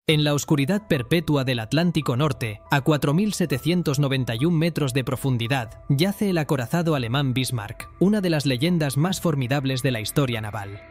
En la oscuridad perpetua del Atlántico Norte, a 4.791 metros de profundidad, yace el acorazado alemán Bismarck, una de las leyendas más formidables de la historia naval.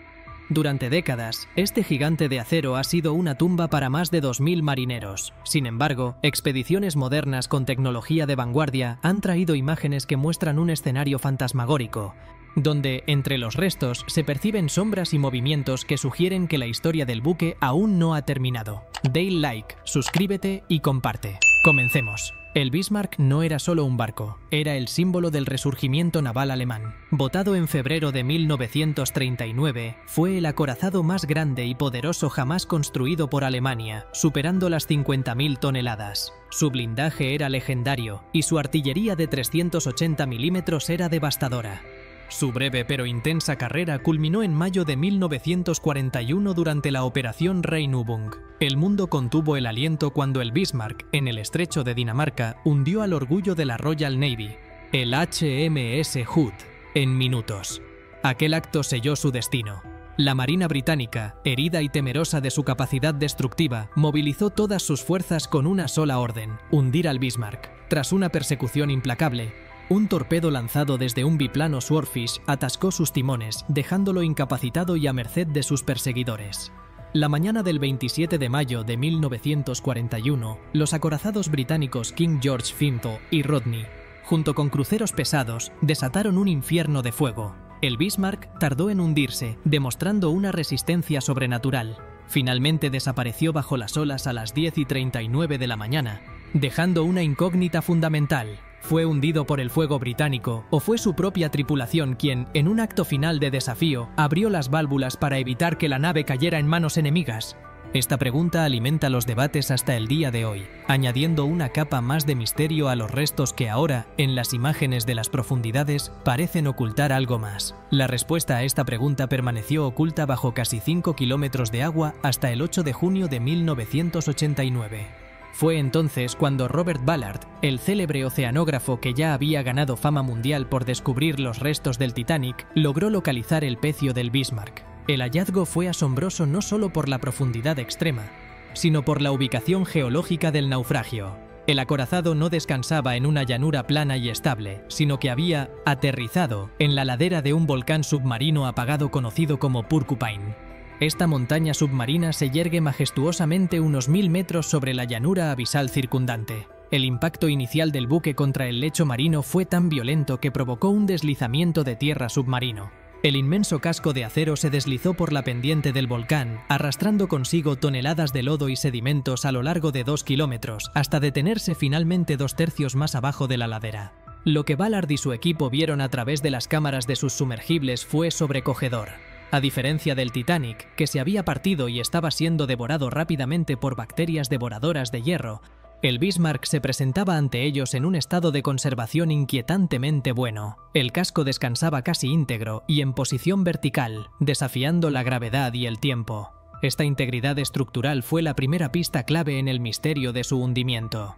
Durante décadas, este gigante de acero ha sido una tumba para más de 2.000 marineros. Sin embargo, expediciones modernas con tecnología de vanguardia han traído imágenes que muestran un escenario fantasmagórico, donde, entre los restos, se perciben sombras y movimientos que sugieren que la historia del buque aún no ha terminado. Dale like, suscríbete y comparte. Comencemos. El Bismarck no era solo un barco, era el símbolo del resurgimiento naval alemán. Votado en febrero de 1939, fue el acorazado más grande y poderoso jamás construido por Alemania, superando las 50.000 toneladas. Su blindaje era legendario y su artillería de 380 milímetros era devastadora. Su breve pero intensa carrera culminó en mayo de 1941 durante la Operación Rheinübung. El mundo contuvo el aliento cuando el Bismarck, en el estrecho de Dinamarca, hundió al orgullo de la Royal Navy, el HMS Hood, en minutos. Aquel acto selló su destino. La Marina británica, herida y temerosa de su capacidad destructiva, movilizó todas sus fuerzas con una sola orden: hundir al Bismarck. Tras una persecución implacable, un torpedo lanzado desde un biplano Swordfish atascó sus timones, dejándolo incapacitado y a merced de sus perseguidores. La mañana del 27 de mayo de 1941, los acorazados británicos King George V y Rodney, junto con cruceros pesados, desataron un infierno de fuego. El Bismarck tardó en hundirse, demostrando una resistencia sobrenatural. Finalmente desapareció bajo las olas a las 10:39 de la mañana, dejando una incógnita fundamental. ¿Fue hundido por el fuego británico o fue su propia tripulación quien, en un acto final de desafío, abrió las válvulas para evitar que la nave cayera en manos enemigas? Esta pregunta alimenta los debates hasta el día de hoy, añadiendo una capa más de misterio a los restos que ahora, en las imágenes de las profundidades, parecen ocultar algo más. La respuesta a esta pregunta permaneció oculta bajo casi 5 kilómetros de agua hasta el 8 de junio de 1989. Fue entonces cuando Robert Ballard, el célebre oceanógrafo que ya había ganado fama mundial por descubrir los restos del Titanic, logró localizar el pecio del Bismarck. El hallazgo fue asombroso no solo por la profundidad extrema, sino por la ubicación geológica del naufragio. El acorazado no descansaba en una llanura plana y estable, sino que había aterrizado en la ladera de un volcán submarino apagado conocido como Porcupine. Esta montaña submarina se yergue majestuosamente unos 1000 metros sobre la llanura abisal circundante. El impacto inicial del buque contra el lecho marino fue tan violento que provocó un deslizamiento de tierra submarino. El inmenso casco de acero se deslizó por la pendiente del volcán, arrastrando consigo toneladas de lodo y sedimentos a lo largo de 2 kilómetros, hasta detenerse finalmente 2/3 más abajo de la ladera. Lo que Ballard y su equipo vieron a través de las cámaras de sus sumergibles fue sobrecogedor. A diferencia del Titanic, que se había partido y estaba siendo devorado rápidamente por bacterias devoradoras de hierro, el Bismarck se presentaba ante ellos en un estado de conservación inquietantemente bueno. El casco descansaba casi íntegro y en posición vertical, desafiando la gravedad y el tiempo. Esta integridad estructural fue la primera pista clave en el misterio de su hundimiento.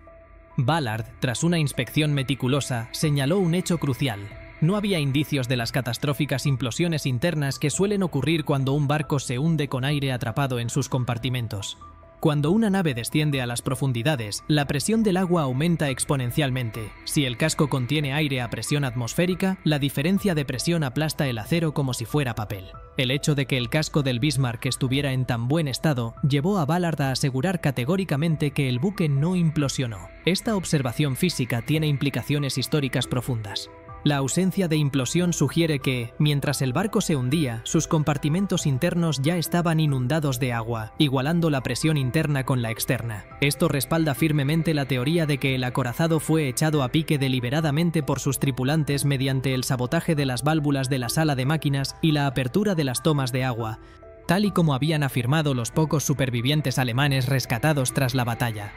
Ballard, tras una inspección meticulosa, señaló un hecho crucial. No había indicios de las catastróficas implosiones internas que suelen ocurrir cuando un barco se hunde con aire atrapado en sus compartimentos. Cuando una nave desciende a las profundidades, la presión del agua aumenta exponencialmente. Si el casco contiene aire a presión atmosférica, la diferencia de presión aplasta el acero como si fuera papel. El hecho de que el casco del Bismarck estuviera en tan buen estado llevó a Ballard a asegurar categóricamente que el buque no implosionó. Esta observación física tiene implicaciones históricas profundas. La ausencia de implosión sugiere que, mientras el barco se hundía, sus compartimentos internos ya estaban inundados de agua, igualando la presión interna con la externa. Esto respalda firmemente la teoría de que el acorazado fue echado a pique deliberadamente por sus tripulantes mediante el sabotaje de las válvulas de la sala de máquinas y la apertura de las tomas de agua, tal y como habían afirmado los pocos supervivientes alemanes rescatados tras la batalla.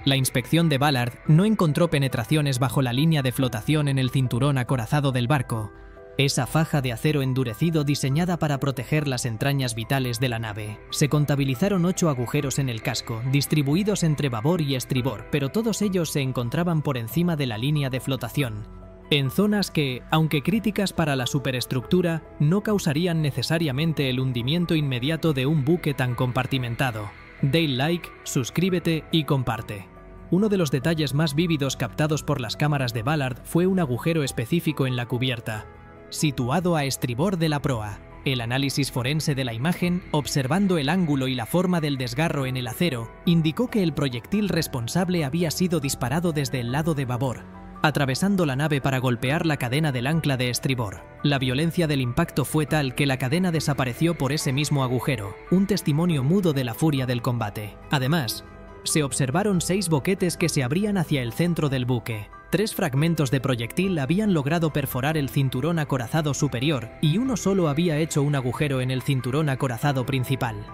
La inspección de Ballard no encontró penetraciones bajo la línea de flotación en el cinturón acorazado del barco, esa faja de acero endurecido diseñada para proteger las entrañas vitales de la nave. Se contabilizaron 8 agujeros en el casco, distribuidos entre babor y estribor, pero todos ellos se encontraban por encima de la línea de flotación, en zonas que, aunque críticas para la superestructura, no causarían necesariamente el hundimiento inmediato de un buque tan compartimentado. Dale like, suscríbete y comparte. Uno de los detalles más vívidos captados por las cámaras de Ballard fue un agujero específico en la cubierta, situado a estribor de la proa. El análisis forense de la imagen, observando el ángulo y la forma del desgarro en el acero, indicó que el proyectil responsable había sido disparado desde el lado de babor, atravesando la nave para golpear la cadena del ancla de estribor. La violencia del impacto fue tal que la cadena desapareció por ese mismo agujero, un testimonio mudo de la furia del combate. Además, se observaron 6 boquetes que se abrían hacia el centro del buque. 3 fragmentos de proyectil habían logrado perforar el cinturón acorazado superior y uno solo había hecho un agujero en el cinturón acorazado principal.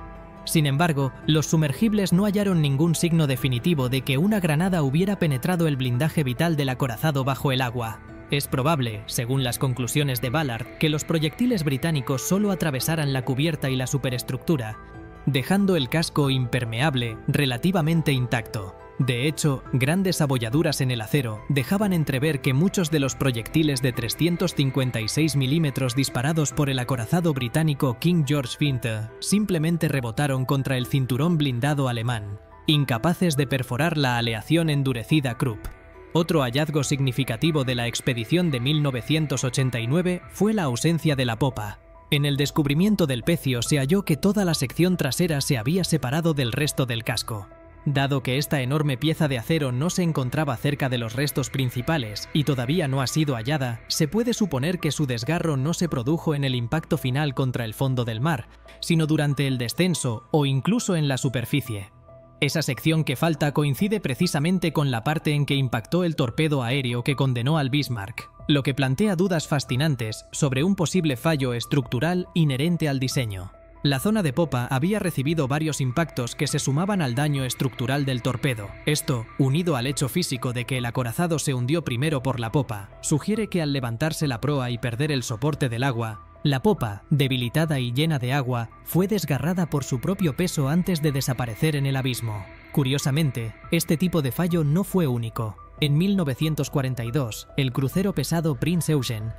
Sin embargo, los sumergibles no hallaron ningún signo definitivo de que una granada hubiera penetrado el blindaje vital del acorazado bajo el agua. Es probable, según las conclusiones de Ballard, que los proyectiles británicos solo atravesaran la cubierta y la superestructura, dejando el casco impermeable relativamente intacto. De hecho, grandes abolladuras en el acero dejaban entrever que muchos de los proyectiles de 356 milímetros disparados por el acorazado británico King George V simplemente rebotaron contra el cinturón blindado alemán, incapaces de perforar la aleación endurecida Krupp. Otro hallazgo significativo de la expedición de 1989 fue la ausencia de la popa. En el descubrimiento del pecio se halló que toda la sección trasera se había separado del resto del casco. Dado que esta enorme pieza de acero no se encontraba cerca de los restos principales y todavía no ha sido hallada, se puede suponer que su desgarro no se produjo en el impacto final contra el fondo del mar, sino durante el descenso o incluso en la superficie. Esa sección que falta coincide precisamente con la parte en que impactó el torpedo aéreo que condenó al Bismarck, lo que plantea dudas fascinantes sobre un posible fallo estructural inherente al diseño. La zona de popa había recibido varios impactos que se sumaban al daño estructural del torpedo. Esto, unido al hecho físico de que el acorazado se hundió primero por la popa, sugiere que al levantarse la proa y perder el soporte del agua, la popa, debilitada y llena de agua, fue desgarrada por su propio peso antes de desaparecer en el abismo. Curiosamente, este tipo de fallo no fue único. En 1942, el crucero pesado Prinz Eugen,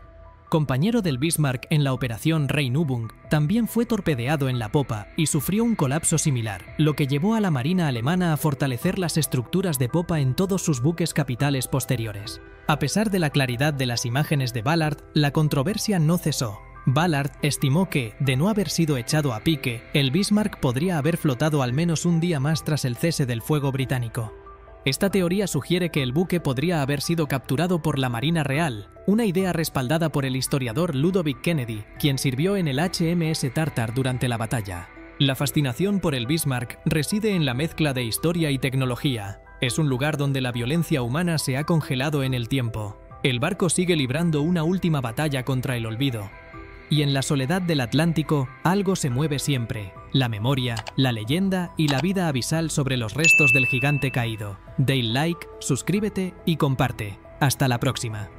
compañero del Bismarck en la operación Rheinübung, también fue torpedeado en la popa y sufrió un colapso similar, lo que llevó a la Marina alemana a fortalecer las estructuras de popa en todos sus buques capitales posteriores. A pesar de la claridad de las imágenes de Ballard, la controversia no cesó. Ballard estimó que, de no haber sido echado a pique, el Bismarck podría haber flotado al menos un día más tras el cese del fuego británico. Esta teoría sugiere que el buque podría haber sido capturado por la Marina Real, una idea respaldada por el historiador Ludovic Kennedy, quien sirvió en el HMS Tartar durante la batalla. La fascinación por el Bismarck reside en la mezcla de historia y tecnología. Es un lugar donde la violencia humana se ha congelado en el tiempo. El barco sigue librando una última batalla contra el olvido. Y en la soledad del Atlántico, algo se mueve siempre: la memoria, la leyenda y la vida abisal sobre los restos del gigante caído. Dale like, suscríbete y comparte. Hasta la próxima.